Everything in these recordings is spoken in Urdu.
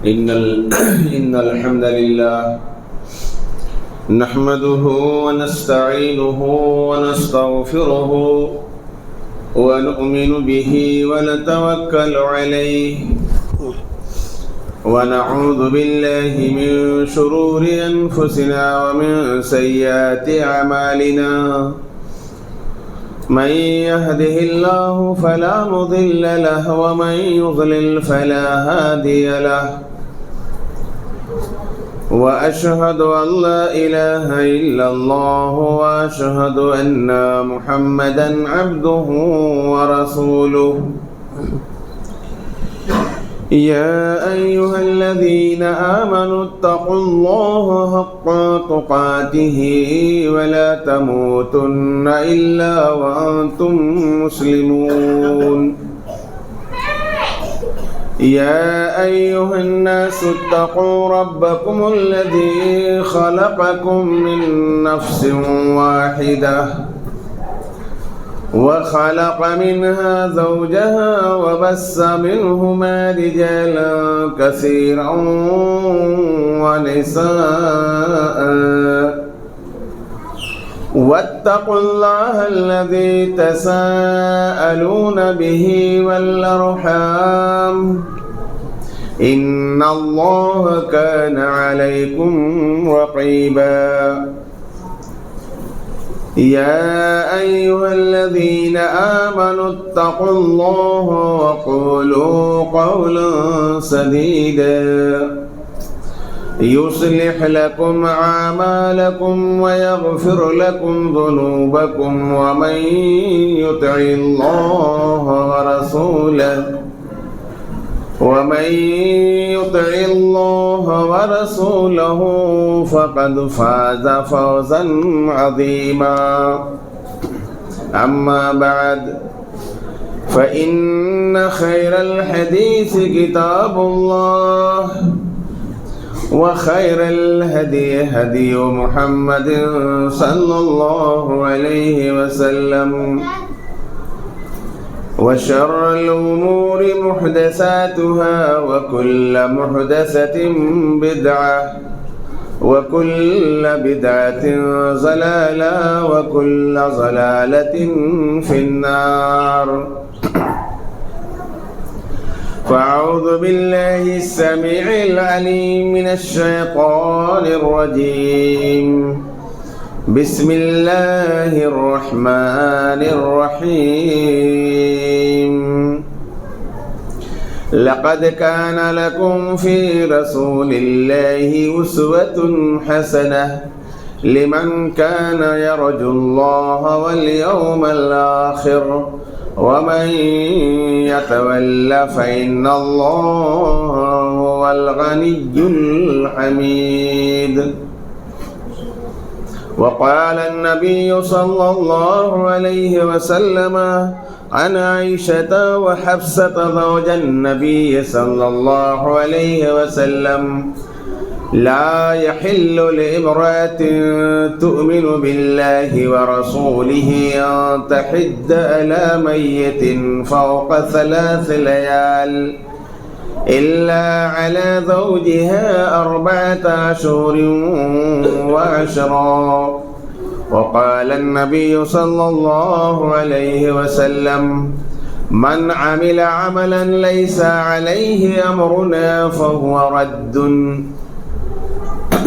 إن الحمد لله نحمده ونستعينه ونستغفره ونؤمن به ونتوكل عليه ونعوذ بالله من شرور أنفسنا ومن سيئات أعمالنا من يهده الله فلا مضل له ومن يضلل فلا هادي له وأشهد أن لا إله إلا الله وأشهد أن محمدا عبده ورسوله يا أيها الذين آمنوا اتقوا الله حق تقاته ولا تموتن إلا وأنتم مسلمون يا أيها الناس اتقوا ربكم الذي خلقكم من نفس واحدة وخلق منها زوجها وبث منهما رجالا كثيرا ونساء واتقوا الله الذي تساءلون به والأرحام إن الله كان عليكم رقيبا يا أيها الذين آمنوا اتقوا الله وقولوا قولا سديدا يصلح لكم أعمالكم ويغفر لكم ذنوبكم ومن يطع الله ورسوله فقد فاز فوزا عظيما أما بعد فإن خير الحديث كتاب الله وخير الهدي هدي محمد صلى الله عليه وسلم وشر الأمور محدثاتها وكل محدثة بدعة وكل بدعة ضلالة وكل ضلالة في النار فأعوذ بالله السميع العليم من الشيطان الرجيم بسم الله الرحمن الرحيم لقد كان لكم في رسول الله أسوة حسنة لمن كان يرجو الله واليوم الآخر ومن يتول فإن الله هو الغني الحميد وقال النبي صلى الله عليه وسلم عن عائشة وحفصة زوج النبي صلى الله عليه وسلم لا يحل لامرأة تؤمن بالله ورسوله أن تحد على ميت فوق 3 ليال إلا على زوجها 4 أشهر وعشرا وقال النبي صلى الله عليه وسلم من عمل عملا ليس عليه أمرنا فهو رد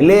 li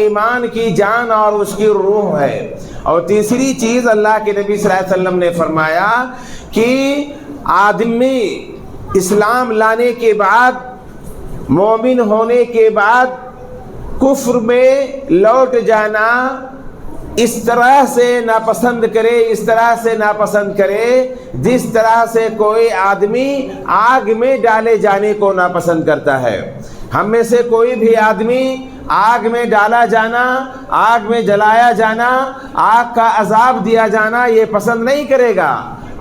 ایمان کی جان اور اس کی روح ہے۔ اور تیسری چیز اللہ کے نبی صلی اللہ علیہ وسلم نے فرمایا کہ آدمی اسلام لانے کے بعد، مومن ہونے کے بعد کفر میں لوٹ جانا اس طرح سے ناپسند کرے، اس طرح سے ناپسند کرے جس طرح سے کوئی آدمی آگ میں ڈالے جانے کو ناپسند کرتا ہے۔ ہم میں سے کوئی بھی آدمی آگ میں ڈالا جانا، آگ میں جلایا جانا، آگ کا عذاب دیا جانا یہ پسند نہیں کرے گا۔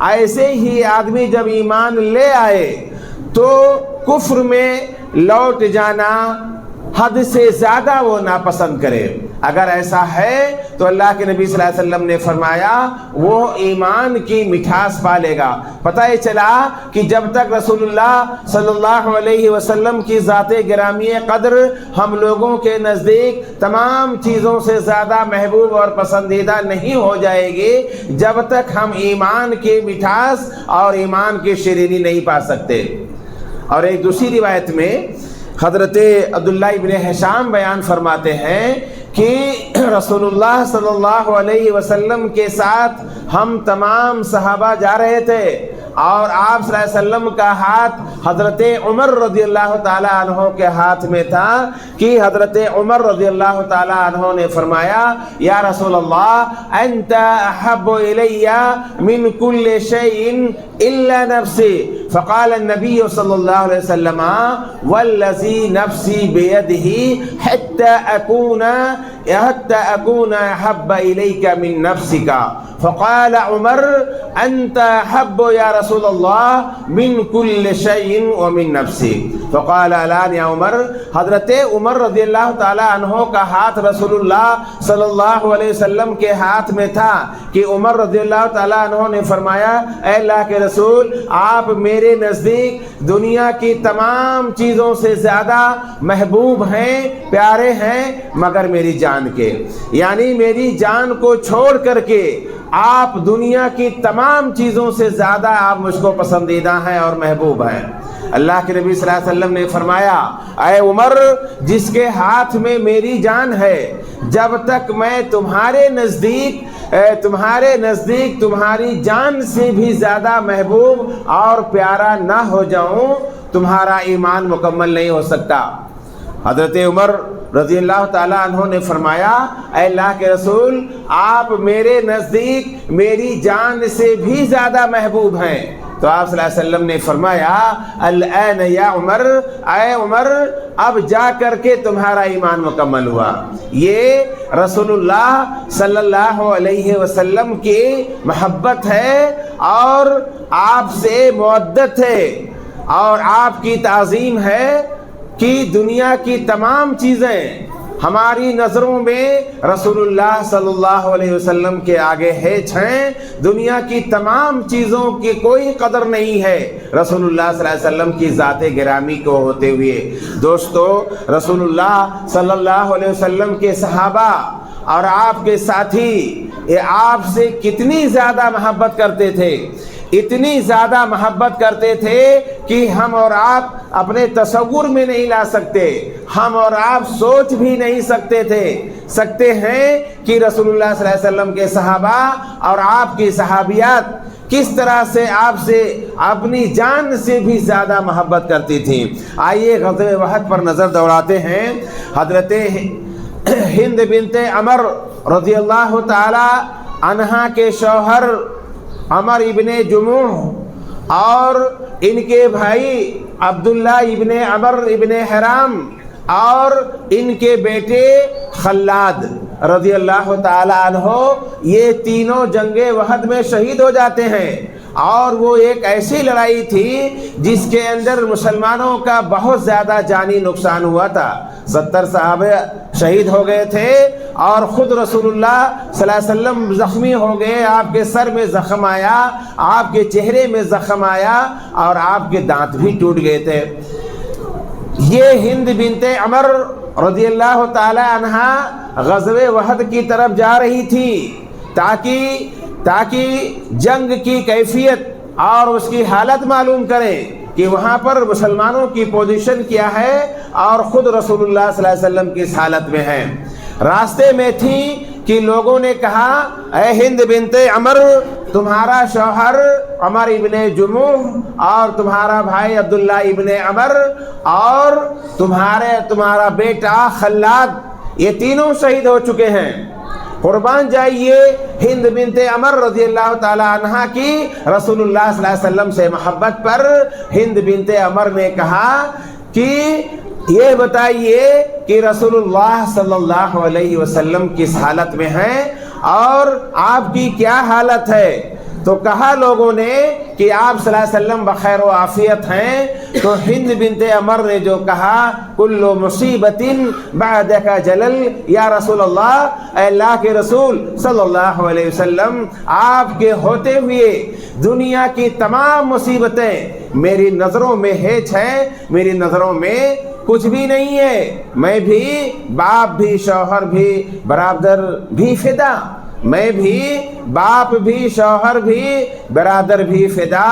ایسے ہی آدمی جب ایمان لے آئے تو کفر میں لوٹ جانا حد سے زیادہ وہ ناپسند کرے۔ اگر ایسا ہے تو اللہ کے نبی صلی اللہ علیہ وسلم نے فرمایا وہ ایمان کی مٹھاس پالے گا۔ پتہ یہ چلا کہ جب تک رسول اللہ صلی اللہ علیہ وسلم کی ذات گرامی قدر ہم لوگوں کے نزدیک تمام چیزوں سے زیادہ محبوب اور پسندیدہ نہیں ہو جائے گی جب تک ہم ایمان کی مٹھاس اور ایمان کی شیرینی نہیں پا سکتے۔ اور ایک دوسری روایت میں حضرت عبداللہ ابن حشام بیان فرماتے ہیں کہ رسول اللہ صلی اللہ علیہ وسلم کے ساتھ ہم تمام صحابہ جا رہے تھے اور آپ صلی اللہ علیہ وسلم کا ہاتھ حضرت عمر رضی اللہ تعالی عنہ کے ہاتھ میں تھا کہ حضرت عمر رضی اللہ تعالی عنہ نے فرمایا یا رسول اللہ انت احب الی من کل شیء الا نفسی، فقال النبی صلی اللہ علیہ وسلم والذی نفسی بیدہ حتی اکون احب الیک من نفسک، فقال عمر انت احب یا رسول اللہ من کل شیء ومن نفسی، فقال الان یا عمر۔ حضرت عمر رضی اللہ تعالی عنہ کا ہاتھ رسول اللہ صلی اللہ علیہ وسلم کے ہاتھ میں تھا کہ عمر رضی اللہ تعالی عنہ نے فرمایا اے اللہ کے رسول آپ میرے نزدیک دنیا کی تمام چیزوں سے زیادہ محبوب ہیں، پیارے ہیں مگر میری جان کے، یعنی میری جان کو چھوڑ کر کے آپ دنیا کی تمام چیزوں سے زیادہ آپ مجھ کو پسندیدہ ہیں اور محبوب ہیں۔ اللہ کے نبی صلی اللہ علیہ وسلم نے فرمایا اے عمر جس کے ہاتھ میں میری جان ہے، جب تک میں تمہارے نزدیک تمہاری جان سے بھی زیادہ محبوب اور پیارا نہ ہو جاؤں تمہارا ایمان مکمل نہیں ہو سکتا۔ حضرت عمر رضی اللہ تعالیٰ عنہ نے فرمایا اے اللہ کے رسول آپ میرے نزدیک میری جان سے بھی زیادہ محبوب ہیں۔ تو آپ صلی اللہ علیہ وسلم نے فرمایا الآن یا عمر، اے عمر اب جا کر کے تمہارا ایمان مکمل ہوا۔ یہ رسول اللہ صلی اللہ علیہ وسلم کی محبت ہے اور آپ سے مودت ہے اور آپ کی تعظیم ہے کہ دنیا کی تمام چیزیں ہماری نظروں میں رسول اللہ صلی اللہ علیہ وسلم کے آگے ہیچ ہیں، دنیا کی تمام چیزوں کی کوئی قدر نہیں ہے رسول اللہ صلی اللہ علیہ وسلم کی ذات گرامی کو ہوتے ہوئے۔ دوستو رسول اللہ صلی اللہ علیہ وسلم کے صحابہ اور آپ کے ساتھی یہ آپ سے کتنی زیادہ محبت کرتے تھے، اتنی زیادہ محبت کرتے تھے کہ ہم اور آپ اپنے تصور میں نہیں لا سکتے، ہم اور آپ سوچ بھی نہیں سکتے ہیں کہ رسول اللہ صلی اللہ علیہ وسلم کے صحابہ اور آپ کی صحابیات کس طرح سے آپ سے اپنی جان سے بھی زیادہ محبت کرتی تھیں۔ آئیے غزوہ احد پر نظر دوڑاتے ہیں۔ حضرت ہند بنت عمر رضی اللہ تعالی عنہا کے شوہر عمر ابن جموح اور ان کے بھائی عبداللہ ابن عمر ابن حرام اور ان کے بیٹے خلاد رضی اللہ تعالی عنہ یہ تینوں جنگ احد میں شہید ہو جاتے ہیں۔ اور وہ ایک ایسی لڑائی تھی جس کے اندر مسلمانوں کا بہت زیادہ جانی نقصان ہوا تھا، 70 صحابہ شہید ہو گئے تھے اور خود رسول اللہ صلی اللہ علیہ وسلم زخمی ہو گئے، آپ کے سر میں زخم آیا، آپ کے چہرے میں زخم آیا اور آپ کے دانت بھی ٹوٹ گئے تھے۔ یہ ہند بنت عمر رضی اللہ تعالی عنہا غزوہ احد کی طرف جا رہی تھی تاکہ جنگ کی کیفیت اور اس کی حالت معلوم کریں کہ وہاں پر مسلمانوں کی پوزیشن کیا ہے اور خود رسول اللہ صلی اللہ علیہ وسلم کس حالت میں ہیں۔ راستے میں تھی کہ لوگوں نے کہا اے ہند بنت عمر، تمہارا شوہر عمر ابن جموح اور تمہارا بھائی عبداللہ ابن عمر اور تمہارا بیٹا خلاد، یہ تینوں شہید ہو چکے ہیں، قربان جائیے۔ ہند بنت عمر رضی اللہ تعالی عنہا کی رسول اللہ صلی اللہ علیہ وسلم سے محبت پر ہند بنت عمر نے کہا کہ یہ بتائیے کہ رسول اللہ صلی اللہ علیہ وسلم کس حالت میں ہیں اور آپ کی کیا حالت ہے؟ تو کہا لوگوں نے کہ آپ صلی اللہ علیہ وسلم بخیر و عافیت ہیں۔ تو ہند بنت عمر نے جو کہا کل مصیبت بعدک جلل یا رسول اللہ، اے اللہ کے رسول صلی اللہ علیہ وسلم، آپ کے ہوتے ہوئے دنیا کی تمام مصیبتیں میری نظروں میں ہیچ ہیں، میری نظروں میں کچھ بھی نہیں ہے، میں بھی باپ بھی شوہر بھی برادر بھی فدا، میں بھی باپ بھی شوہر بھی برادر بھی فدا،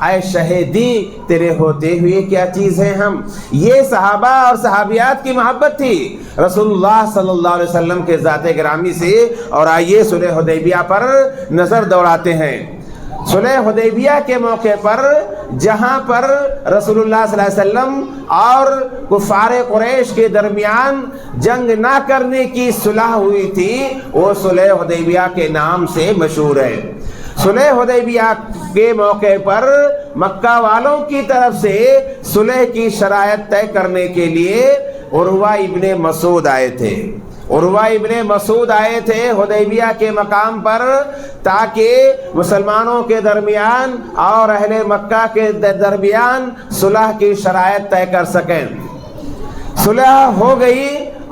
اے شہیدی تیرے ہوتے ہوئے کیا چیز ہے ہم۔ یہ صحابہ اور صحابیات کی محبت تھی رسول اللہ صلی اللہ علیہ وسلم کے ذات گرامی سے۔ اور آئیے صلح حدیبیہ پر نظر دوڑاتے ہیں۔ صلح حدیبیہ کے موقع پر جہاں پر رسول اللہ صلی اللہ علیہ وسلم اور کفار قریش کے درمیان جنگ نہ کرنے کی صلح ہوئی تھی، وہ صلح حدیبیہ کے نام سے مشہور ہے۔ صلح حدیبیہ کے موقع پر مکہ والوں کی طرف سے صلح کی شرائط طے کرنے کے لیے عروہ ابن مسعود آئے تھے۔ عروہ ابن مسعود آئے تھے حدیبیہ کے مقام پر تاکہ مسلمانوں کے درمیان اور اہل مکہ کے درمیان صلح کی شرائط طے کر سکیں۔ صلح ہو گئی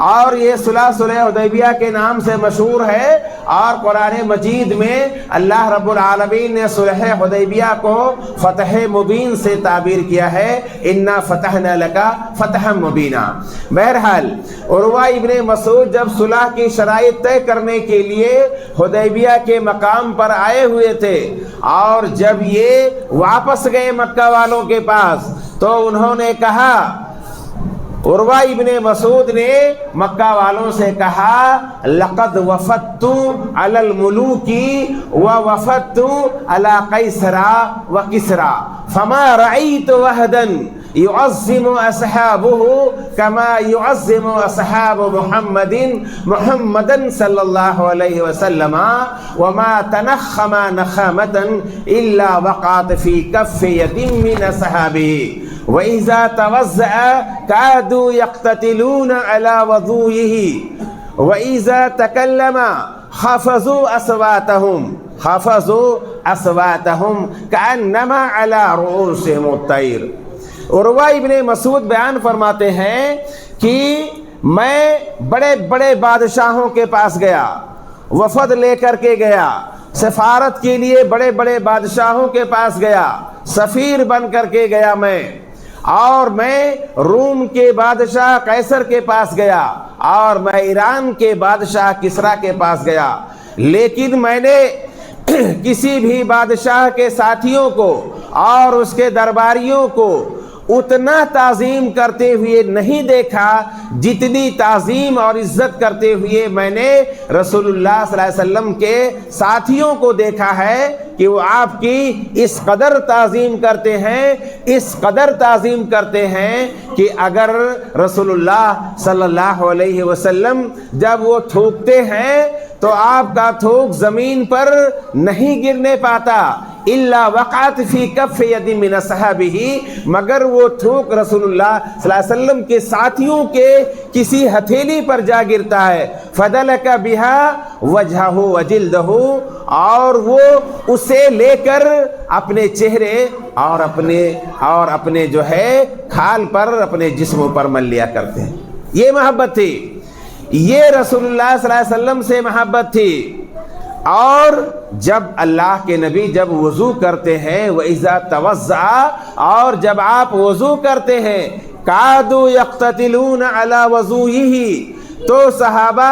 اور یہ صلح حدیبیہ کے نام سے مشہور ہے، اور قرآن مجید میں اللہ رب العالمین نے صلح حدیبیہ کو فتح مبین سے تعبیر کیا ہے، انا فتحنا لک فتحا مبینا۔ بہرحال عروہ ابن مسعود جب صلح کی شرائط طے کرنے کے لیے حدیبیہ کے مقام پر آئے ہوئے تھے، اور جب یہ واپس گئے مکہ والوں کے پاس تو انہوں نے کہا، عروہ ابن مسعود نے مکہ والوں سے کہا لقد وفدت علی الملوک ووفدت علی قیصر وکسرى فما رأيت وحدا يعظم اصحابه كما يعظم اصحاب محمدا صلی اللہ علیہ وسلم وما تنخم نخامة الا وقعت في كف يد من اصحابه وَإِذَا تَوَزَّأَ كَادُوا يَقْتَتِلُونَ عَلَى وَضُوئِهِ وَإِذَا تَكَلَّمَ خَفَضُوا أَصْوَاتَهُمْ كَأَنَّمَا عَلَى رُؤُوسِهِمُ الطَّيْرُ۔ عروہ ابن مسعود بیان فرماتے ہیں کہ میں بڑے بڑے بادشاہوں کے پاس گیا، وفد لے کر کے گیا، سفارت کے لیے بڑے بڑے بادشاہوں کے پاس گیا، سفیر بن کر کے گیا میں، اور میں روم کے بادشاہ قیصر کے پاس گیا، اور میں ایران کے بادشاہ کسریٰ کے پاس گیا، لیکن میں نے کسی بھی بادشاہ کے ساتھیوں کو اور اس کے درباریوں کو اتنا تعظیم کرتے ہوئے نہیں دیکھا جتنی تعظیم اور عزت کرتے ہوئے میں نے رسول اللہ صلی اللہ علیہ وسلم کے ساتھیوں کو دیکھا ہے، کہ وہ آپ کی اس قدر تعظیم کرتے ہیں، اس قدر تعظیم کرتے ہیں کہ اگر رسول اللہ صلی اللہ علیہ وسلم جب وہ تھوکتے ہیں تو آپ کا تھوک زمین پر نہیں گرنے پاتا، الا وقعت فی کف ید من اصحابہ، مگر وہ تھوک رسول اللہ صلی اللہ علیہ وسلم کے ساتھیوں کے کسی ہتھیلی پر جا گرتا ہے، فدلک بها وجہہ وجلدہ، اور وہ اسے لے کر اپنے چہرے اور اپنے جو ہے کھال پر، اپنے جسموں پر مل لیا کرتے ہیں۔ یہ محبت تھی، یہ رسول اللہ صلی اللہ علیہ وسلم سے محبت تھی۔ اور جب اللہ کے نبی جب وضو کرتے ہیں وَإِذَا تَوَضَّأَ، اور جب آپ وضو کرتے ہیں كَادُوا يَقْتَتِلُونَ عَلَى وَضُوئِهِ، تو صحابہ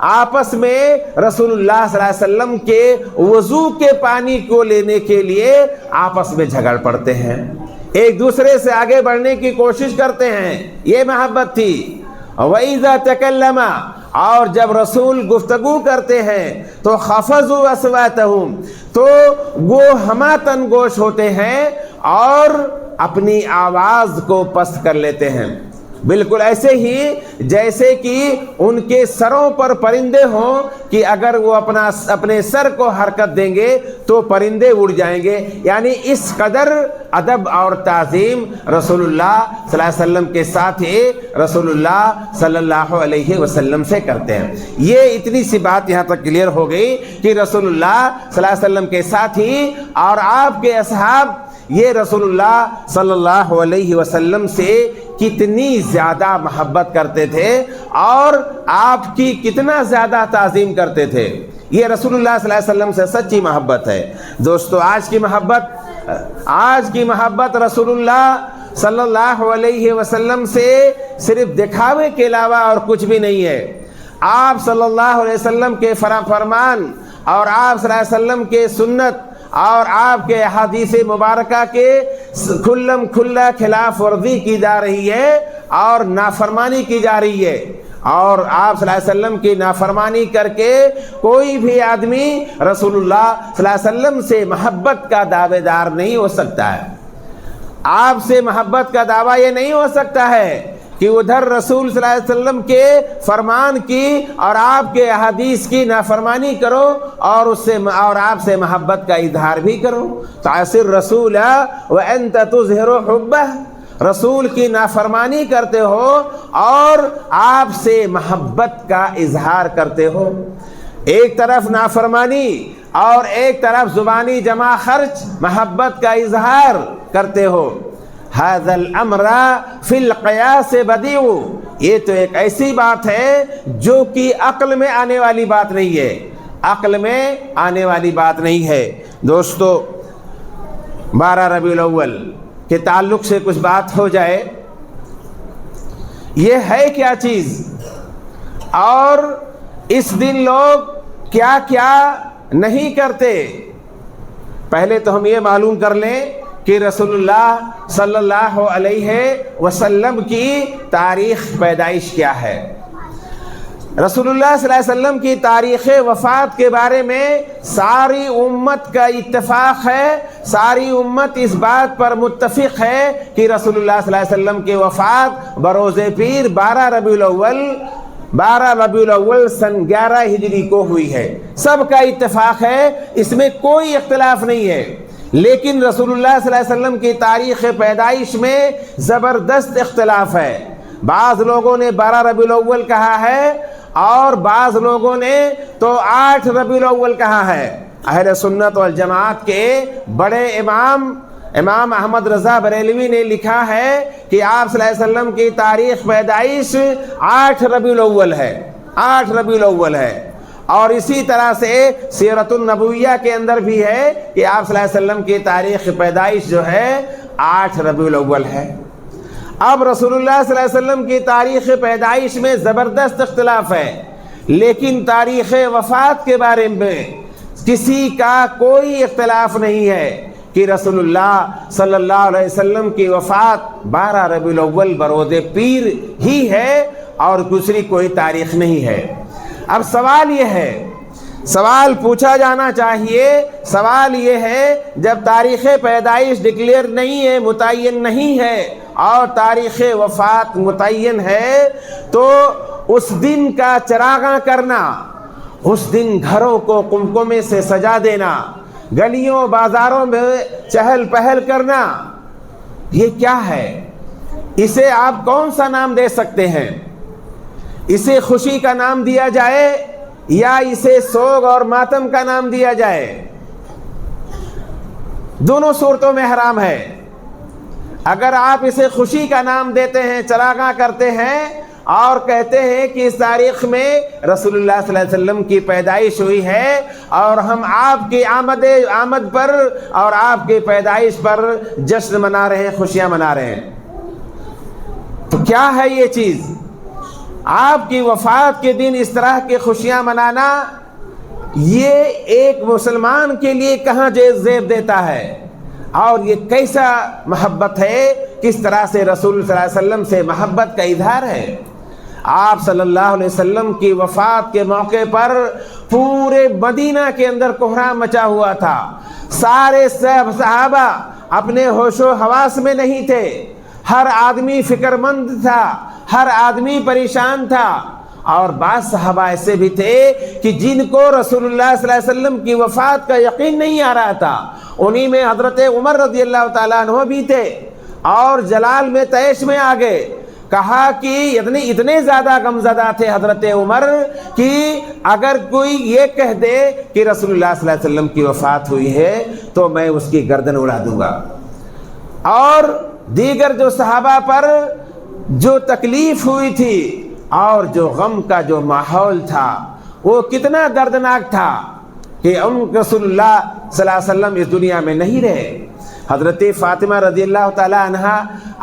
آپس میں رسول اللہ صلی اللہ علیہ وسلم کے وضو کے پانی کو لینے کے لیے آپس میں جھگڑ پڑتے ہیں، ایک دوسرے سے آگے بڑھنے کی کوشش کرتے ہیں، یہ محبت تھی۔ وَإِذَا تَكَلَّمَ، اور جب رسول گفتگو کرتے ہیں تو خفضوا اصواتهم، تو وہ ہمہ گوش ہوتے ہیں اور اپنی آواز کو پست کر لیتے ہیں، بالکل ایسے ہی جیسے کہ ان کے سروں پر پرندے ہوں کہ اگر وہ اپنے سر کو حرکت دیں گے تو پرندے اڑ جائیں گے۔ یعنی اس قدر ادب اور تعظیم رسول اللہ صلی اللہ علیہ وسلم کے ساتھ ہی رسول اللہ صلی اللہ علیہ وسلم سے کرتے ہیں۔ یہ اتنی سی بات یہاں تک کلیئر ہو گئی کہ رسول اللہ صلی اللہ علیہ وسلم کے ساتھ ہی اور آپ کے اصحاب یہ رسول اللہ صلی اللہ علیہ وسلم سے کتنی زیادہ محبت کرتے تھے اور آپ کی کتنا زیادہ تعظیم کرتے تھے۔ یہ رسول اللہ صلی اللہ علیہ وسلم سے سچی محبت ہے۔ دوستو، آج کی محبت رسول اللہ صلی اللہ علیہ وسلم سے صرف دکھاوے کے علاوہ اور کچھ بھی نہیں ہے۔ آپ صلی اللہ علیہ وسلم کے فرمان اور آپ صلی اللہ علیہ وسلم کے سنت اور آپ کے احادیث مبارکہ کے کھلا خلاف ورزی کی جا رہی ہے اور نافرمانی کی جا رہی ہے، اور آپ صلی اللہ علیہ وسلم کی نافرمانی کر کے کوئی بھی آدمی رسول اللہ صلی اللہ علیہ وسلم سے محبت کا دعوے دار نہیں ہو سکتا ہے۔ آپ سے محبت کا دعویٰ یہ نہیں ہو سکتا ہے کہ ادھر رسول صلی اللہ علیہ وسلم کے فرمان کی اور آپ کے احادیث کی نافرمانی کرو اور آپ سے محبت کا اظہار بھی کرو۔ تعصی الرسول وانت تظہر حبہ، رسول کی نافرمانی کرتے ہو اور آپ سے محبت کا اظہار کرتے ہو۔ ایک طرف نافرمانی اور ایک طرف زبانی جمع خرچ محبت کا اظہار کرتے ہو۔ هذا الامر فی القیاس بدیع، یہ تو ایک ایسی بات ہے جو کہ عقل میں آنے والی بات نہیں ہے، عقل میں آنے والی بات نہیں ہے۔ دوستو، 12 ربیع الاول کے تعلق سے کچھ بات ہو جائے۔ یہ ہے کیا چیز اور اس دن لوگ کیا کیا نہیں کرتے؟ پہلے تو ہم یہ معلوم کر لیں کہ رسول اللہ صلی اللہ علیہ وسلم کی تاریخ پیدائش کیا ہے۔ رسول اللہ صلی اللہ علیہ وسلم کی تاریخ وفات کے بارے میں ساری امت کا اتفاق ہے، ساری امت اس بات پر متفق ہے کہ رسول اللہ صلی اللہ علیہ وسلم کی وفات بروز پیر 12 ربیع الاول سن 11 ہجری کو ہوئی ہے۔ سب کا اتفاق ہے، اس میں کوئی اختلاف نہیں ہے۔ لیکن رسول اللہ صلی اللہ علیہ وسلم کی تاریخ پیدائش میں زبردست اختلاف ہے۔ بعض لوگوں نے 12 ربیع الاول کہا ہے اور بعض لوگوں نے تو 8 ربیع الاول کہا ہے۔ اہل سنت والجماعت کے بڑے امام احمد رضا بریلوی نے لکھا ہے کہ آپ صلی اللہ علیہ وسلم کی تاریخ پیدائش 8 ربیع الاول ہے، 8 ربیع الاول ہے۔ اور اسی طرح سے سیرت النبویہ کے اندر بھی ہے کہ آپ صلی اللہ علیہ وسلم کی تاریخ پیدائش جو ہے 8 ربیع الاول ہے۔ اب رسول اللہ صلی اللہ علیہ وسلم کی تاریخ پیدائش میں زبردست اختلاف ہے، لیکن تاریخ وفات کے بارے میں کسی کا کوئی اختلاف نہیں ہے کہ رسول اللہ صلی اللہ علیہ وسلم کی وفات 12 ربیع الاول بروز پیر ہی ہے اور دوسری کوئی تاریخ نہیں ہے۔ اب سوال پوچھا جانا چاہیے، سوال یہ ہے جب تاریخ پیدائش ڈکلیئر نہیں ہے، متعین نہیں ہے اور تاریخ وفات متعین ہے، تو اس دن کا چراغاں کرنا، اس دن گھروں کو قمقمے سے سجا دینا، گلیوں بازاروں میں چہل پہل کرنا، یہ کیا ہے؟ اسے آپ کون سا نام دے سکتے ہیں؟ اسے خوشی کا نام دیا جائے یا اسے سوگ اور ماتم کا نام دیا جائے؟ دونوں صورتوں میں حرام ہے۔ اگر آپ اسے خوشی کا نام دیتے ہیں، چراغاں کرتے ہیں اور کہتے ہیں کہ اس تاریخ میں رسول اللہ صلی اللہ علیہ وسلم کی پیدائش ہوئی ہے اور ہم آپ کی آمد پر اور آپ کی پیدائش پر جشن منا رہے ہیں، خوشیاں منا رہے ہیں، تو کیا ہے یہ چیز؟ آپ کی وفات کے دن اس طرح کی خوشیاں منانا یہ ایک مسلمان کے لیے کہاں زیب دیتا ہے؟ اور یہ کیسا محبت ہے، کس طرح سے رسول صلی اللہ علیہ وسلم سے محبت کا اظہار ہے۔ آپ صلی اللہ علیہ وسلم کی وفات کے موقع پر پورے مدینہ کے اندر کوہرام مچا ہوا تھا، سارے صحابہ اپنے ہوش و حواس میں نہیں تھے، ہر آدمی فکر مند تھا، ہر آدمی پریشان تھا، اور بعض صحابہ ایسے بھی تھے کہ جن کو رسول اللہ صلی اللہ علیہ وسلم کی وفات کا یقین نہیں آ رہا تھا، انہی میں حضرت عمر رضی اللہ تعالیٰ عنہ بھی تھے، اور جلال میں تیش میں آگے کہا کہ اتنے زیادہ غمزدہ تھے حضرت عمر کہ اگر کوئی یہ کہہ دے کہ رسول اللہ صلی اللہ علیہ وسلم کی وفات ہوئی ہے تو میں اس کی گردن اڑا دوں گا۔ اور دیگر جو صحابہ پر جو تکلیف ہوئی تھی اور جو غم کا جو ماحول تھا وہ کتنا دردناک تھا کہ رسول اللہ صلی اللہ علیہ وسلم اس دنیا میں نہیں رہے۔ حضرت فاطمہ رضی اللہ تعالی عنہا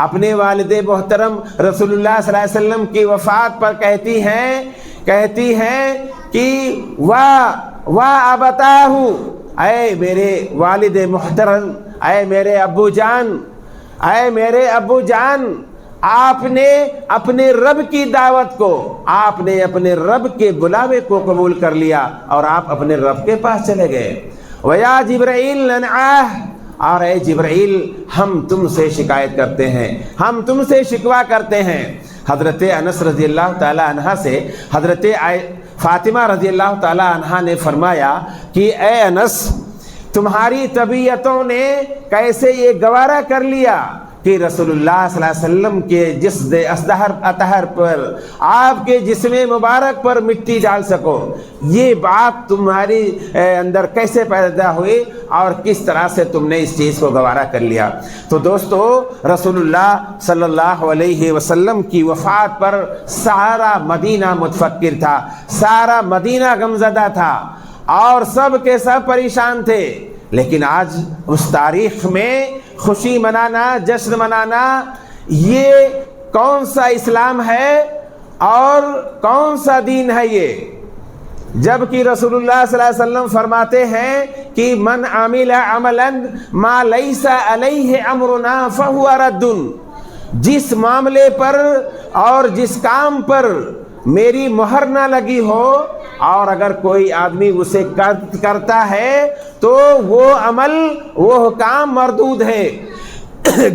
اپنے والد محترم رسول اللہ صلی اللہ علیہ وسلم کی وفات پر کہتی ہیں کہ واہ ابتاہ، اے میرے والد محترم، اے میرے ابو جان، آپ نے اپنے رب کی دعوت کو، آپ نے اپنے رب کے بلاوے کو قبول کر لیا اور آپ اپنے رب کے پاس چلے گئے۔ وَيَا جِبْرَئِيلَ نَنْعَاهْ، اور اے جبرائیل ہم تم سے شکایت کرتے ہیں، ہم تم سے شکوہ کرتے ہیں۔ حضرت انس رضی اللہ تعالی عنہ سے حضرت فاطمہ رضی اللہ تعالی عنہ نے فرمایا کہ اے انس، تمہاری طبیعتوں نے کیسے یہ گوارا کر لیا کہ رسول اللہ صلی اللہ علیہ وسلم کے جسد اطہر پر، آپ کے جسم مبارک پر مٹی ڈال سکو، یہ بات تمہاری اندر کیسے پیدا ہوئی اور کس طرح سے تم نے اس چیز کو گوارا کر لیا۔ تو دوستو، رسول اللہ صلی اللہ علیہ وسلم کی وفات پر سارا مدینہ متفکر تھا، سارا مدینہ غمزدہ تھا اور سب کے سب پریشان تھے۔ لیکن آج اس تاریخ میں خوشی منانا، جشن منانا، یہ کون سا اسلام ہے اور کون سا دین ہے یہ؟ جبکہ رسول اللہ صلی اللہ علیہ وسلم فرماتے ہیں کہ من عمل عملا ما لیس علیہ امرنا فہو رد، جس معاملے پر اور جس کام پر میری مہر نہ لگی ہو اور اگر کوئی آدمی اسے کرتا ہے تو وہ عمل، وہ کام مردود ہے،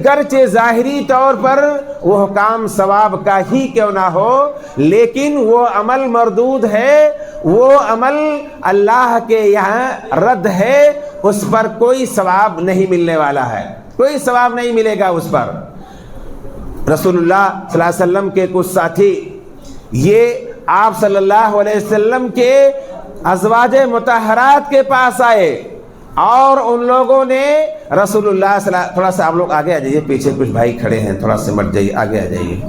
گرچہ ظاہری طور پر وہ کام ثواب کا ہی کیوں نہ ہو، لیکن وہ عمل مردود ہے، وہ عمل اللہ کے یہاں رد ہے، اس پر کوئی ثواب نہیں ملنے والا ہے، کوئی ثواب نہیں ملے گا اس پر۔ رسول اللہ صلی اللہ علیہ وسلم کے کچھ ساتھی یہ آپ صلی اللہ علیہ وسلم کے ازواج مطہرات کے پاس آئے اور ان لوگوں نے رسول اللہ صلی اللہ علیہ وسلم، تھوڑا سا آپ لوگ آگے آ جائیے، پیچھے کچھ بھائی کھڑے ہیں، تھوڑا سا مٹ جائیے، آگے آ جائیے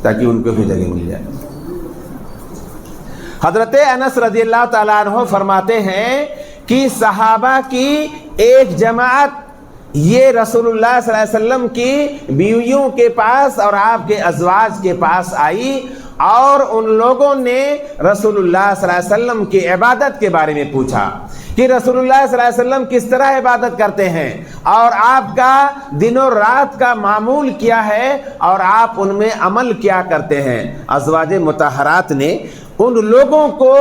تاکہ ان کو بھی جگہ مل جائے۔ حضرت انس رضی اللہ تعالیٰ عنہ فرماتے ہیں کہ صحابہ کی ایک جماعت یہ رسول اللہ صلی اللہ علیہ وسلم کی بیویوں کے پاس اور آپ کے ازواج کے پاس آئی اور ان لوگوں نے رسول اللہ صلی اللہ علیہ وسلم کی عبادت کے بارے میں پوچھا کہ رسول اللہ صلی اللہ علیہ وسلم کس طرح عبادت کرتے ہیں اور آپ کا دن و رات کا معمول کیا ہے اور آپ ان میں عمل کیا کرتے ہیں۔ ازواج مطہرات نے ان لوگوں کو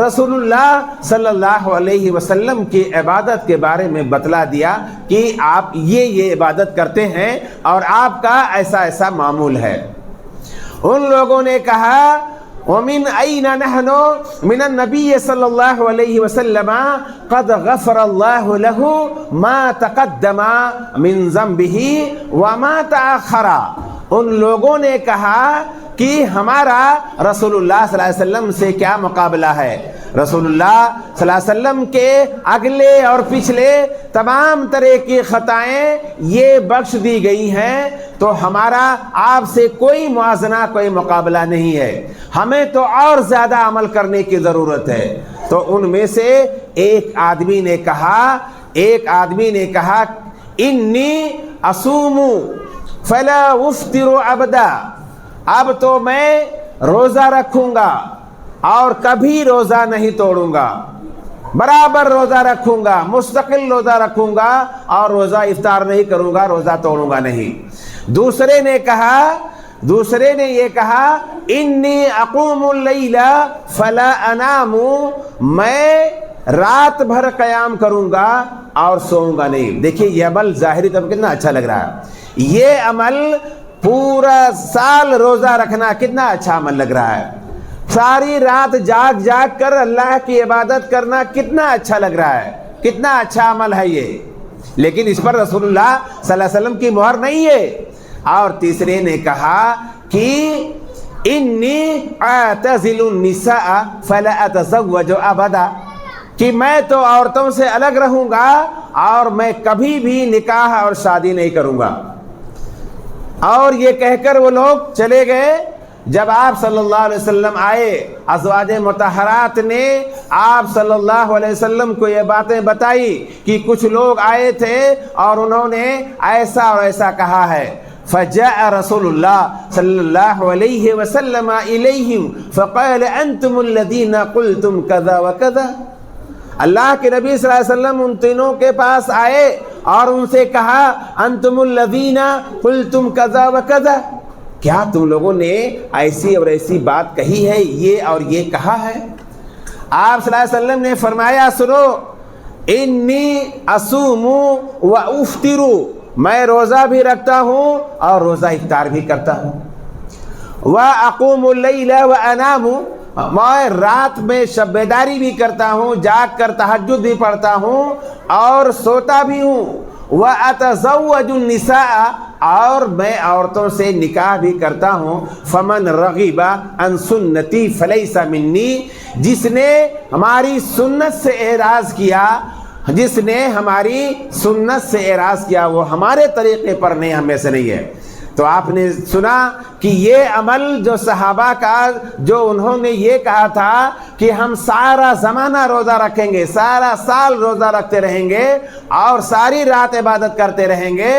رسول اللہ صلی اللہ علیہ وسلم کی عبادت کے بارے میں بتلا دیا کہ آپ یہ عبادت کرتے ہیں اور آپ کا ایسا ایسا معمول ہے۔ ان لوگوں نے کہا وَمِنْ أَيْنَ نَحْنُ مِنَ النَّبِيِّ صلی اللہ علیہ وسلم قَدْ غَفَرَ اللَّهُ لَهُ مَا تَقَدَّمَ مِنْ ذَنْبِهِ وَمَا تَأَخَّرَ۔ ان لوگوں نے کہا کہ ہمارا رسول اللہ صلی اللہ علیہ وسلم سے کیا مقابلہ ہے، رسول اللہ صلی اللہ علیہ وسلم کے اگلے اور پچھلے تمام طرح کی خطائیں یہ بخش دی گئی ہیں، تو ہمارا آپ سے کوئی موازنہ، کوئی مقابلہ نہیں ہے، ہمیں تو اور زیادہ عمل کرنے کی ضرورت ہے۔ تو ان میں سے ایک آدمی نے کہا انی اصوم فلا افطر ابدا، اب تو میں روزہ رکھوں گا اور کبھی روزہ نہیں توڑوں گا۔ برابر روزہ رکھوں گا، مستقل روزہ رکھوں گا اور روزہ افطار نہیں کروں گا، روزہ توڑوں گا نہیں۔ دوسرے نے یہ کہا انی اقوم اللیل فلا انام، میں رات بھر قیام کروں گا اور سوؤں گا نہیں۔ دیکھیے یہ عمل ظاہری طور پر کتنا اچھا لگ رہا ہے، یہ عمل پورا سال روزہ رکھنا کتنا اچھا عمل لگ رہا ہے، ساری رات جاگ جاگ کر اللہ کی عبادت کرنا کتنا اچھا لگ رہا ہے، کتنا اچھا عمل ہے یہ، لیکن اس پر رسول اللہ صلی اللہ علیہ وسلم کی مہر نہیں ہے۔ اور تیسرے نے کہا کہ انی اعتزل النساء فلا اتزوج ابدا، کہ میں تو عورتوں سے الگ رہوں گا اور میں کبھی بھی نکاح اور شادی نہیں کروں گا۔ اور یہ کہہ کر وہ لوگ چلے گئے۔ جب آپ صلی اللہ علیہ وسلم آئے، ازواج مطہرات نے آپ صلی اللہ علیہ وسلم کو یہ باتیں بتائی کہ کچھ لوگ آئے تھے اور انہوں نے ایسا اور ایسا کہا ہے۔ فجاء رسول اللہ صلی اللہ علیہ وسلم الیہم فقال انتم الذین قلتم کذا وکذا، اللہ کے نبی صلی اللہ علیہ وسلم ان تینوں کے پاس آئے اور ان سے کہا انتم الذین قلتم کذا وکذا، کیا تم لوگوں نے ایسی اور ایسی بات کہی ہے، یہ اور یہ کہا ہے؟ آپ صلی اللہ علیہ وسلم نے فرمایا سنو، انی اصوم و افطر، میں روزہ بھی رکھتا ہوں اور روزہ افطار بھی کرتا ہوں، واقوم اللیل وانام، میں رات میں شب بیداری بھی کرتا ہوں، جاگ کر تہجد بھی پڑھتا ہوں اور سوتا بھی ہوں، واتزوج النساء، اور میں عورتوں سے نکاح بھی کرتا ہوں، فمن رغب عن سنتی فلیس منی، جس نے ہماری سنت سے اعراض کیا، جس نے ہماری سنت سے اعراض کیا وہ ہمارے طریقے پر نہیں، ہم میں سے نہیں ہے۔ تو آپ نے سنا کہ یہ عمل جو صحابہ کا، جو انہوں نے یہ کہا تھا کہ ہم سارا زمانہ روزہ رکھیں گے، سارا سال روزہ رکھتے رہیں گے اور ساری رات عبادت کرتے رہیں گے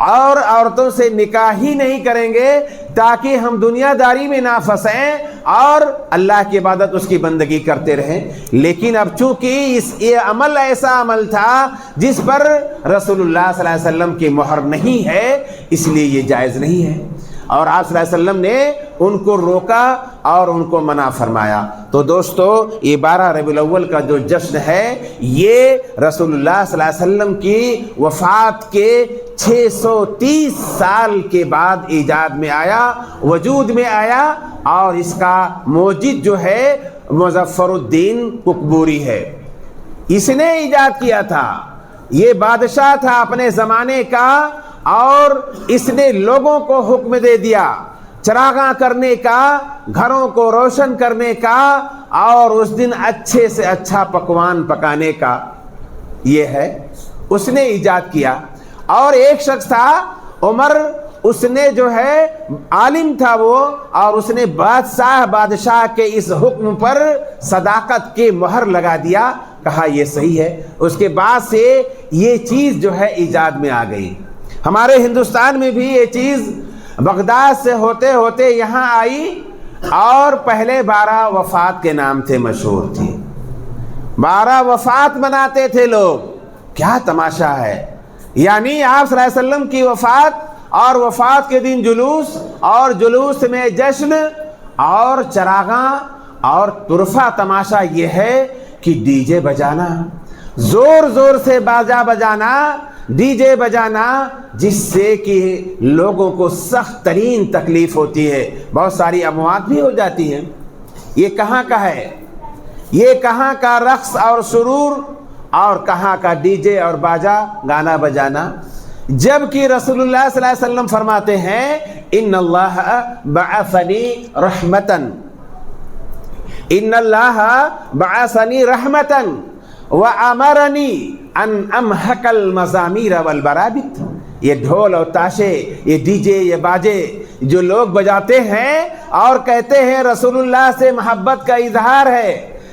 اور عورتوں سے نکاح ہی نہیں کریں گے تاکہ ہم دنیا داری میں نہ پھنسیں اور اللہ کی عبادت اس کی بندگی کرتے رہیں۔ لیکن اب چونکہ یہ عمل ایسا عمل تھا جس پر رسول اللہ صلی اللہ علیہ وسلم کی مہر نہیں ہے، اس لیے یہ جائز نہیں ہے، اور آپ صلی اللہ علیہ وسلم نے ان کو روکا اور ان کو منع فرمایا۔ تو دوستو یہ 12 ربیع الاول کا جو جشن ہے یہ رسول اللہ صلی اللہ علیہ وسلم کی وفات کے 630 سال کے بعد ایجاد میں آیا، وجود میں آیا، اور اس کا موجد جو ہے مظفر الدین ککبوری ہے، اس نے ایجاد کیا تھا، یہ بادشاہ تھا اپنے زمانے کا، اور اس نے لوگوں کو حکم دے دیا چراغاں کرنے کا، گھروں کو روشن کرنے کا، اور اس دن اچھے سے اچھا پکوان پکانے کا، یہ ہے اس نے ایجاد کیا۔ اور ایک شخص تھا عمر، اس نے جو ہے عالم تھا وہ، اور اس نے بادشاہ کے اس حکم پر صداقت کی مہر لگا دیا، کہا یہ صحیح ہے۔ اس کے بعد سے یہ چیز جو ہے ایجاد میں آ گئی۔ ہمارے ہندوستان میں بھی یہ چیز بغداد سے ہوتے ہوتے یہاں آئی، اور پہلے 12 وفات کے نام سے مشہور تھی، 12 وفات مناتے تھے لوگ۔ کیا تماشا ہے، یعنی آپ صلی اللہ علیہ وسلم کی وفات اور وفات کے دن جلوس، اور جلوس میں جشن اور چراغاں اور طرفہ۔ تماشا یہ ہے کہ ڈی جے بجانا، زور زور سے باجا بجانا، ڈی جے بجانا، جس سے کہ لوگوں کو سخت ترین تکلیف ہوتی ہے، بہت ساری اموات بھی ہو جاتی ہیں۔ یہ کہاں کا ہے، یہ کہاں کا رقص اور سرور، اور کہاں کا ڈی جے اور باجا گانا بجانا، جبکہ رسول اللہ صلی اللہ علیہ وسلم فرماتے ہیں ان اللہ بعثنی رحمتن، ان اللہ بعثنی رحمتن وامرنی ان امحق المزامیر والبرابط۔ یہ ڈھول اور تاشے، یہ ڈی جے، یہ باجے جو لوگ بجاتے ہیں اور کہتے ہیں رسول اللہ سے محبت کا اظہار ہے،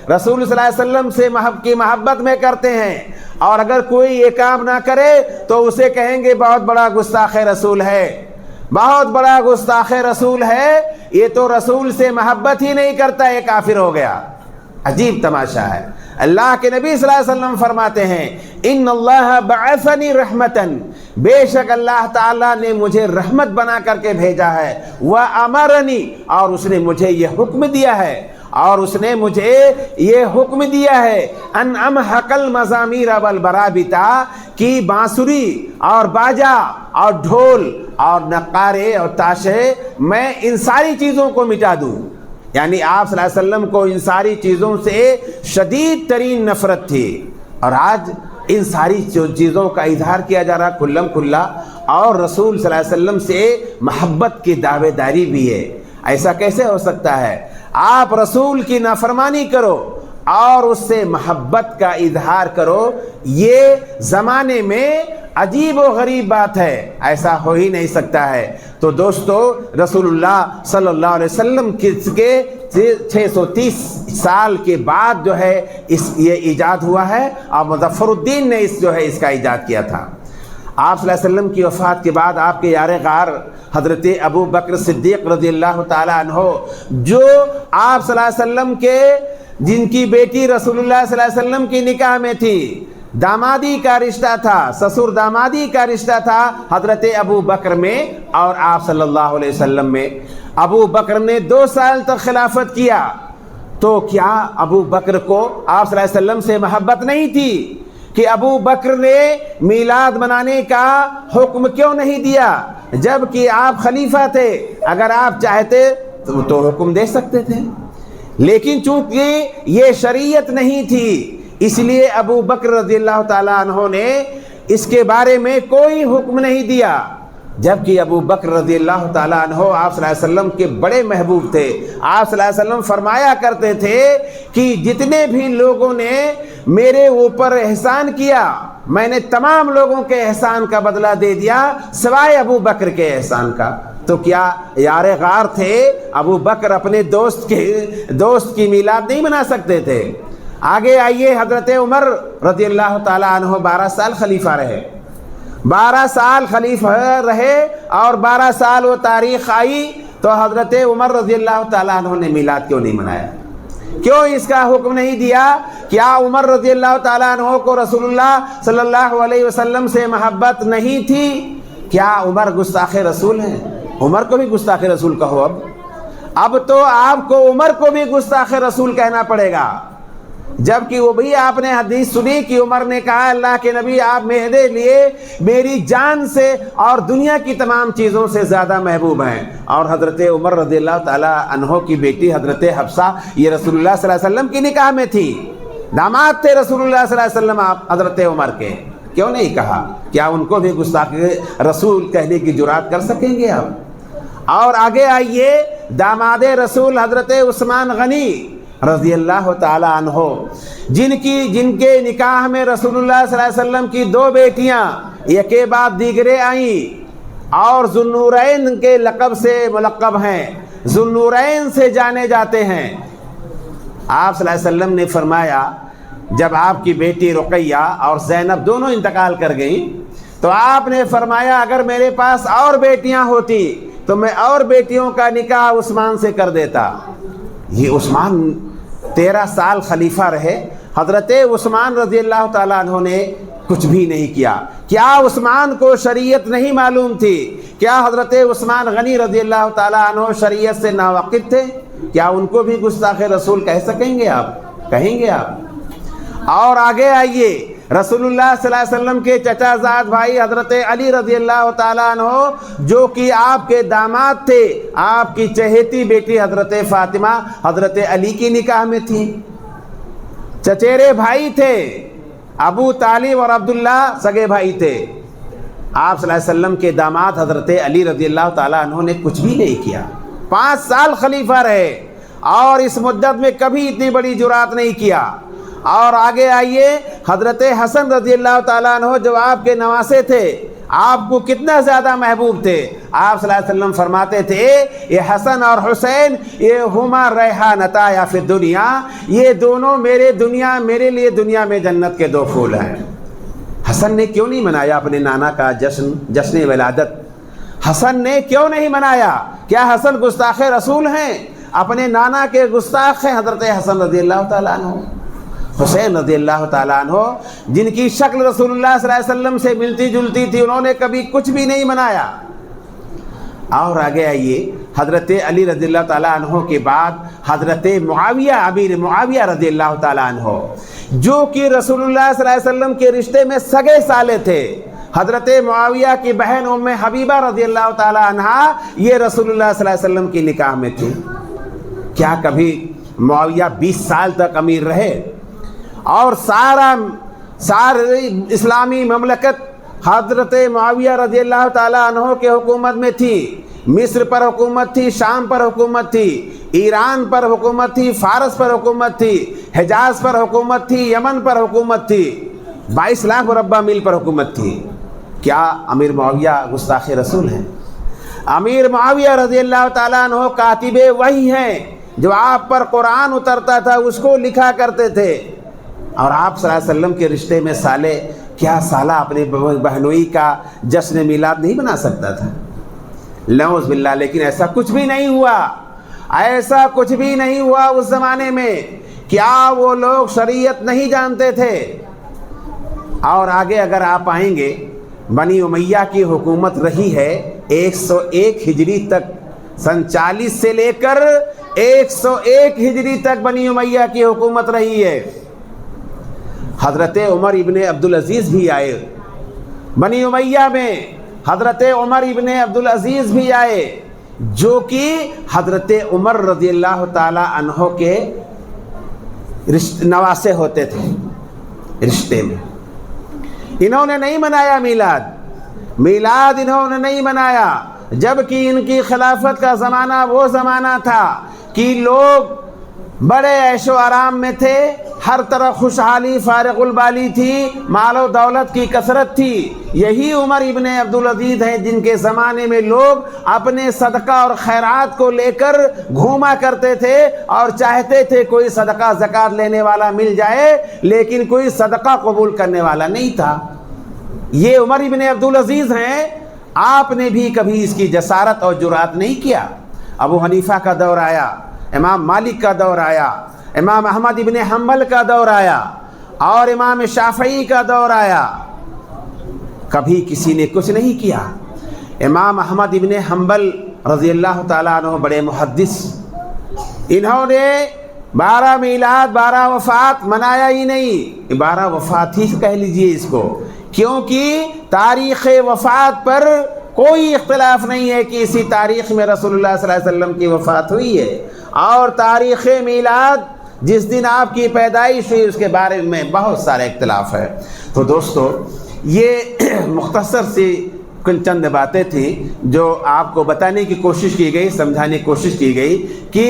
رسول صلی اللہ علیہ وسلم سے محبت میں کرتے ہیں، اور اگر کوئی یہ کام نہ کرے تو اسے کہیں گے بہت بڑا گستاخ رسول ہے، بہت بڑا گستاخ رسول ہے، یہ تو رسول سے محبت ہی نہیں کرتا، یہ کافر ہو گیا۔ عجیب تماشا ہے۔ اللہ کے نبی صلی اللہ علیہ وسلم فرماتے ہیں ان اللہ بعثنی رحمتن، بے شک اللہ تعالیٰ نے مجھے رحمت بنا کر کے بھیجا ہے، وَأَمَرَنِي، اور اس نے مجھے یہ حکم دیا ہے، اور اس نے مجھے یہ حکم دیا ہے ان امحق المزامیر والبرابطہ، کہ بانسری اور باجا اور ڈھول اور نقارے اور تاشے، میں ان ساری چیزوں کو مٹا دوں۔ یعنی آپ صلی اللہ علیہ وسلم کو ان ساری چیزوں سے شدید ترین نفرت تھی، اور آج ان ساری چیزوں کا اظہار کیا جا رہا کھلم کھلا، اور رسول صلی اللہ علیہ وسلم سے محبت کی دعوے داری بھی ہے۔ ایسا کیسے ہو سکتا ہے؟ آپ رسول کی نافرمانی کرو اور اس سے محبت کا اظہار کرو، یہ زمانے میں عجیب و غریب بات ہے، ایسا ہو ہی نہیں سکتا ہے۔ تو دوستو، رسول اللہ صلی اللہ علیہ وسلم کے 630 سال کے بعد جو ہے یہ ایجاد ہوا ہے، اور مظفر الدین نے اس کا ایجاد کیا تھا۔ آپ صلی اللہ علیہ وسلم کی وفات کے بعد آپ کے یار غار حضرت ابو بکر صدیق رضی اللہ تعالیٰ عنہ، جو آپ صلی اللہ علیہ وسلم کے جن کی بیٹی رسول اللہ صلی اللہ علیہ وسلم کی نکاح میں تھی، دامادی کا رشتہ تھا، سسر دامادی کا رشتہ تھا حضرت ابو بکر میں اور آپ صلی اللہ علیہ وسلم میں۔ ابو بکر نے 2 سال تک خلافت کیا، تو کیا ابو بکر کو آپ صلی اللہ علیہ وسلم سے محبت نہیں تھی کہ ابو بکر نے میلاد منانے کا حکم کیوں نہیں دیا، جب کہ آپ خلیفہ تھے؟ اگر آپ چاہتے تو حکم دے سکتے تھے، لیکن چونکہ یہ شریعت نہیں تھی، اس لیے ابو بکر رضی اللہ تعالیٰ عنہ نے اس کے بارے میں کوئی حکم نہیں دیا، جبکہ ابو بکر رضی اللہ تعالیٰ عنہ آپ صلی اللہ علیہ وسلم کے بڑے محبوب تھے۔ آپ صلی اللہ علیہ وسلم فرمایا کرتے تھے کہ جتنے بھی لوگوں نے میرے اوپر احسان کیا، میں نے تمام لوگوں کے احسان کا بدلہ دے دیا سوائے ابو بکر کے احسان کا۔ تو کیا یار غار تھے؟ ابو بکر اپنے دوست کی میلاد نہیں منا سکتے تھے؟ آگے آئیے، حضرت عمر رضی اللہ تعالیٰ عنہ 12 سال خلیفہ رہے، 12 سال خلیفہ رہے، اور 12 سال وہ تاریخ آئی تو حضرت عمر رضی اللہ تعالیٰ عنہ نے میلاد کیوں نہیں منایا؟ کیوں اس کا حکم نہیں دیا؟ کیا عمر رضی اللہ تعالیٰ عنہ کو رسول اللہ صلی اللہ علیہ وسلم سے محبت نہیں تھی؟ کیا عمر گستاخ رسول ہیں؟ عمر کو بھی گستاخ رسول کہو۔ اب تو آپ کو عمر کو بھی گستاخ رسول کہنا پڑے گا، جبکہ وہ بھی آپ نے حدیث سنی کہ عمر نے کہا اللہ کے نبی آپ میرے لیے میری جان سے اور دنیا کی تمام چیزوں سے زیادہ محبوب ہیں۔ اور حضرت عمر رضی اللہ تعالیٰ عنہ کی بیٹی حضرت حفصہ یہ رسول اللہ صلی اللہ علیہ وسلم کی نکاح میں تھی، داماد تھے رسول اللہ صلی اللہ علیہ وسلم آپ حضرت عمر کے، کیوں نہیں کہا؟ کیا ان کو بھی گستاخ رسول کہنے کی جرات کر سکیں گے آپ؟ اور آگے آئیے، داماد رسول حضرت عثمان غنی رضی اللہ تعالیٰ عنہ، جن کے نکاح میں رسول اللہ صلی اللہ علیہ وسلم کی 2 بیٹیاں ایک کے بعد دیگرے آئیں، اور ذوالنورین کے لقب سے ملقب ہیں، ذوالنورین سے جانے جاتے ہیں۔ آپ صلی اللہ علیہ وسلم نے فرمایا، جب آپ کی بیٹی رقیہ اور زینب دونوں انتقال کر گئیں، تو آپ نے فرمایا اگر میرے پاس اور بیٹیاں ہوتی تو میں اور بیٹیوں کا نکاح عثمان سے کر دیتا۔ یہ عثمان 13 سال خلیفہ رہے، حضرت عثمان رضی اللہ تعالیٰ عنہ نے کچھ بھی نہیں کیا۔ کیا عثمان کو شریعت نہیں معلوم تھی؟ کیا حضرت عثمان غنی رضی اللہ تعالیٰ عنہ شریعت سے ناواقف تھے؟ کیا ان کو بھی گستاخ رسول کہہ سکیں گے آپ؟ کہیں گے آپ؟ اور آگے آئیے، رسول اللہ صلی اللہ علیہ وسلم کے چچا زاد بھائی حضرت علی رضی اللہ تعالیٰ عنہ، جو کہ آپ کے داماد تھے، آپ کی چہیتی بیٹی حضرت فاطمہ حضرت علی کی نکاح میں تھی، چچیرے بھائی تھے، ابو طالب اور عبداللہ سگے بھائی تھے۔ آپ صلی اللہ علیہ وسلم کے داماد حضرت علی رضی اللہ تعالیٰ عنہ نے کچھ بھی نہیں کیا، 5 سال خلیفہ رہے، اور اس مدت میں کبھی اتنی بڑی جرات نہیں کیا۔ اور آگے آئیے، حضرت حسن رضی اللہ تعالیٰ عنہ جو آپ کے نواسے تھے، آپ کو کتنا زیادہ محبوب تھے۔ آپ صلی اللہ علیہ وسلم فرماتے تھے یہ حسن اور حسین یہ ہما ریحانتا یا فی دنیا، یہ دونوں میرے لیے دنیا میں جنت کے 2 پھول ہیں۔ حسن نے کیوں نہیں منایا اپنے نانا کا جشن ولادت؟ حسن نے کیوں نہیں منایا؟ کیا حسن گستاخ رسول ہیں؟ اپنے نانا کے گستاخ ہیں حضرت حسن رضی اللہ تعالیٰ عنہ، حسین رضی اللہ تعالیٰ عنہ، جن کی شکل رسول اللہ صلی اللہ علیہ وسلم سے ملتی جلتی تھی، انہوں نے کبھی کچھ بھی نہیں منایا۔ اور آگے آئیے، حضرت علی رضی اللہ تعالیٰ عنہ کے بعد حضرت معاویہ، امیر معاویہ رضی اللہ تعالیٰ عنہ، جو کہ رسول اللہ صلی اللہ علیہ وسلم کے رشتے میں سگے سالے تھے۔ حضرت معاویہ کی بہن ام حبیبہ رضی اللہ تعالیٰ عنہا یہ رسول اللہ صلی اللہ علیہ وسلم کی نکاح میں تھی۔ کیا کبھی معاویہ 20 سال تک امیر رہے اور ساری اسلامی مملکت حضرت معاویہ رضی اللہ تعالیٰ عنہ کے حکومت میں تھی؟ مصر پر حکومت تھی، شام پر حکومت تھی، ایران پر حکومت تھی، فارس پر حکومت تھی، حجاز پر حکومت تھی، یمن پر حکومت تھی، 22 لاکھ مربع میل پر حکومت تھی۔ کیا امیر معاویہ گستاخ رسول ہیں؟ امیر معاویہ رضی اللہ تعالیٰ عنہ کاتب وحی ہیں، جو آپ پر قرآن اترتا تھا اس کو لکھا کرتے تھے، اور آپ صلی اللہ علیہ وسلم کے رشتے میں سالے، کیا سالہ اپنے بہنوئی کا جشن میلاد نہیں بنا سکتا تھا؟ نعوذ باللہ، لیکن ایسا کچھ بھی نہیں ہوا، ایسا کچھ بھی نہیں ہوا اس زمانے میں۔ کیا وہ لوگ شریعت نہیں جانتے تھے؟ اور آگے اگر آپ آئیں گے، بنی امیہ کی حکومت رہی ہے 101 ہجری تک، سن 40 سے لے کر 101 ہجری تک بنی امیہ کی حکومت رہی ہے۔ حضرت عمر ابن عبدالعزیز بھی آئے بنی امیہ میں، حضرت عمر ابن عبدالعزیز بھی آئے، جو کہ حضرت عمر رضی اللہ تعالی عنہ کے نواسے ہوتے تھے رشتے میں۔ انہوں نے نہیں منایا میلاد انہوں نے نہیں منایا، جبکہ ان کی خلافت کا زمانہ وہ زمانہ تھا کہ لوگ بڑے عیش و آرام میں تھے، ہر طرح خوشحالی فارغ البالی تھی، مال و دولت کی کثرت تھی۔ یہی عمر ابن عبدالعزیز ہیں جن کے زمانے میں لوگ اپنے صدقہ اور خیرات کو لے کر گھوما کرتے تھے اور چاہتے تھے کوئی صدقہ زکوٰۃ لینے والا مل جائے، لیکن کوئی صدقہ قبول کرنے والا نہیں تھا۔ یہ عمر ابن عبدالعزیز ہیں، آپ نے بھی کبھی اس کی جسارت اور جرأت نہیں کیا۔ ابو حنیفہ کا دور آیا، امام مالک کا دور آیا، امام احمد ابن حنبل کا دور آیا، اور امام شافعی کا دور آیا، کبھی کسی نے کچھ نہیں کیا۔ امام احمد ابن حنبل رضی اللہ تعالیٰ عنہ بڑے محدث، انہوں نے 12 میلاد 12 وفات منایا ہی نہیں، 12 وفات ہی کہہ لیجئے اس کو، کیونکہ تاریخ وفات پر کوئی اختلاف نہیں ہے کہ اسی تاریخ میں رسول اللہ صلی اللہ علیہ وسلم کی وفات ہوئی ہے، اور تاریخ میلاد جس دن آپ کی پیدائش ہوئی اس کے بارے میں بہت سارے اختلاف ہے۔ تو دوستو، یہ مختصر سی چند باتیں تھیں جو آپ کو بتانے کی کوشش کی گئی، سمجھانے کی کوشش کی گئی کہ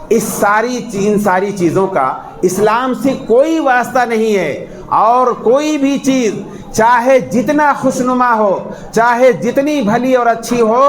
ان ساری چیزوں کا اسلام سے کوئی واسطہ نہیں ہے، اور کوئی بھی چیز چاہے جتنا خوشنما ہو، چاہے جتنی بھلی اور اچھی ہو،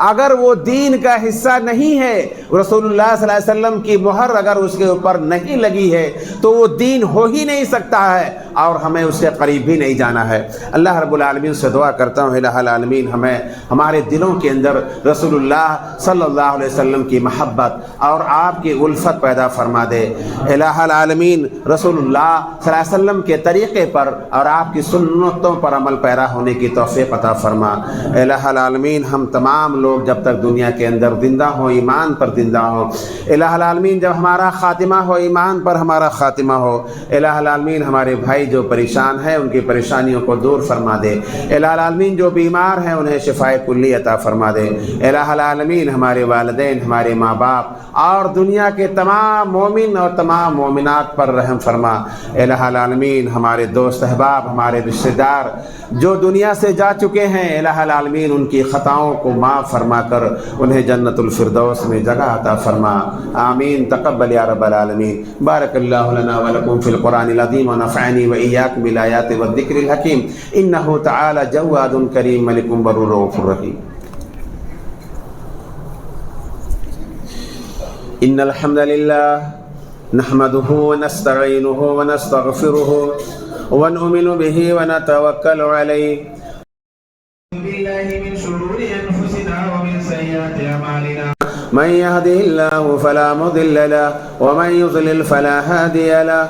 اگر وہ دین کا حصہ نہیں ہے، رسول اللہ صلی اللہ علیہ وسلم کی مہر اگر اس کے اوپر نہیں لگی ہے تو وہ دین ہو ہی نہیں سکتا ہے، اور ہمیں اس کے قریب بھی نہیں جانا ہے۔ اللہ رب العالمین سے دعا کرتا ہوں الہ العالمین ہمیں ہمارے دلوں کے اندر رسول اللہ صلی اللہ علیہ وسلم کی محبت اور آپ کی الفت پیدا فرما دے۔ الہ العالمین رسول اللہ صلی اللہ علیہ وسلم کے طریقے پر اور آپ کی سنتوں پر عمل پیرا ہونے کی توفیق عطا فرما۔ الہ العالمین ہم تمام لوگ جب تک دنیا کے اندر زندہ ہوں، ایمان پر زندہ ہوں، الہ العالمین جب ہمارا خاتمہ ہو ایمان پر ہمارا خاتمہ ہو، الہ العالمین ہمارے بھائی جو پریشان ہیں ان کی پریشانیوں کو دور فرما دے، الہ العالمین جو بیمار ہیں انہیں شفائے کلی عطا فرما دے، الہ العالمین ہمارے والدین، ہمارے ماں باپ اور دنیا کے تمام مومن اور تمام مومنات پر رحم فرما۔ الہ العالمین ہمارے دوست احباب، ہمارے رشتہ دار جو دنیا سے جا چکے ہیں، الہ العالمین ان کی خطاؤں کو معاف فرما کر انہیں جنت الفردوس میں جگہ عطا فرما۔ آمین۔ تقبل یا رب العالمین۔ بارک اللہ لنا ولکم فی القرآن العظیم ونفعنی وإیاکم بالآیات والذکر الحکیم، انہ تعالی جواد کریم ملک بر رؤوف رحیم۔ ان الحمد للہ نحمده ونستعینه ونستغفره ونؤمن به ونتوکل علیہ باللہ من شرور انفسنا ومن سیئات اعمالنا من يهده الله فلا مضل له ومن يضلل فلا هادي له